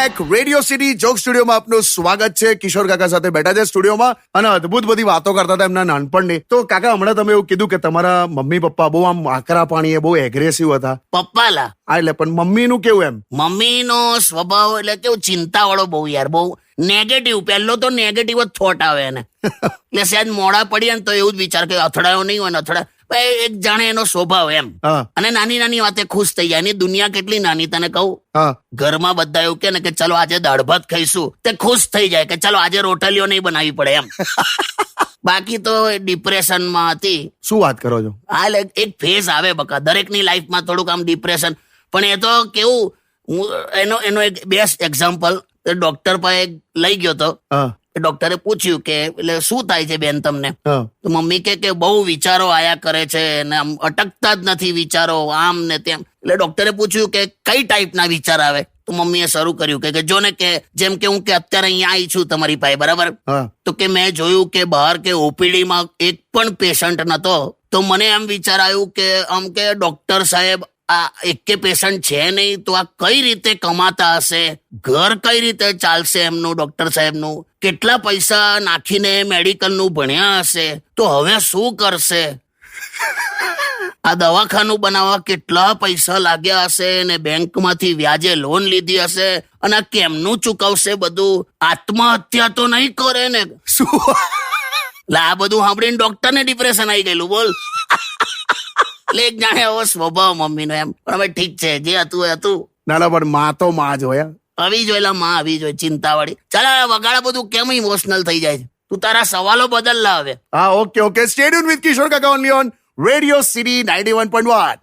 Back. Radio city joke સ્ટુડિયોમાં આપનું સ્વાગત છે. કિશોર કાકા સાથે બેઠા છે સ્ટુડિયોમાં અને અદભુત બધી વાતો કરતા હતા એમના નાનપણની. તો કાકા, હમણાં તમે એવું કીધું કે તમારા મમ્મી પપ્પા બહુ આમ આકરા પાણીએ બહુ એગ્રેસિવ હતા. પપ્પાલા એટલે પણ મમ્મીનું કેવું એમ? મમ્મીનો સ્વભાવ એટલે કેવું ચિંતાવાળો બહુ યાર, બહુ નેગેટિવ. પહેલો તો નેગેટિવ જ થોટ આવે એને. એટલે સહેજ મોડા પડીએ ને તો એવું જ વિચાર કે અથડાયો નહીં હોય ને અથડાય. એક જાણે એનો સ્વભાવ એમ. અને નાની નાની વાતે ખુશ થઈ જાય. એની દુનિયા કેટલી નાની તને કહું. ઘરમાં બધા એવું કે ને કે ચલો આજે દાળ ભાત ખાઈશું, તે ખુશ થઈ જાય કે ચલો આજે રોટલીઓ નહીં બનાવવી પડે એમ. બાકી તો ડિપ્રેશનમાં હતી. શું વાત કરો છો? હા, એક ફેઝ આવે બકા દરેકની લાઈફમાં, થોડુંક આમ ડિપ્રેશન. પણ એ તો કેવું, એનો એક બેસ્ટ એક્ઝામ્પલ, ડોક્ટર પાસે લઈ ગયો તો. ડોક્ટરે પૂછ્યું કે એટલે શું થાય છે બેન તમને? તો મમ્મી કે બહુ વિચારો આયા કરે છે ને આમ અટકતા જ નથી વિચારો, આમ ને તેમ. એટલે ડોક્ટરે પૂછ્યું કે કઈ ટાઈપના વિચાર આવે? તો મમ્મીએ શરૂ કર્યું કે જો ને કે જેમ કે હું કે અત્યારે અહીંયા આવી છું તમારી પાસે, બરાબર? તો કે મેં જોયું કે બહાર કે ઓપીડીમાં એક પણ પેશન્ટ નતો. તો મને એમ વિચાર આવ્યું કે આમ કે ડોક્ટર સાહેબ આ એક પેશન્ટ છે નહીં તો આ કઈ રીતે કમાતા હશે, ઘર કઈ રીતે ચાલશે એમનું, ડોક્ટર સાહેબનું કેટલા પૈસા નાખીને મેડિકલનું ભણ્યા હશે, તો હવે શું કરશે? આ દવાખાનું બનાવવા કેટલા પૈસા લાગ્યા હશે ને બેંકમાંથી વ્યાજે લોન લીધી હશે અને આ કેમનું ચૂકવશે બધું? આત્મહત્યા તો નહીં કરે ને? શું? આ બધું સાંભળીને ડોક્ટરને ડિપ્રેશન આવી ગયેલું, બોલ. એટલે એક જાણે એવો સ્વભાવ મમ્મીનો એમ. પણ હવે ઠીક છે, જે હતું એ હતું. ના ના, પણ માં તો માં જ હોય. આવી જોયેલા માં આવી જોઈએ, ચિંતાવાળી. ચાલ વગાડા બધું કેમ ઇમોશનલ થઈ જાય છે? તું તારા સવાલો બદલલા હવે. હા, ઓકે. સ્ટે ટ્યુન વિથ કિશોર કાકા ઓનલી ઓન રેડિયો સિટી 91.1.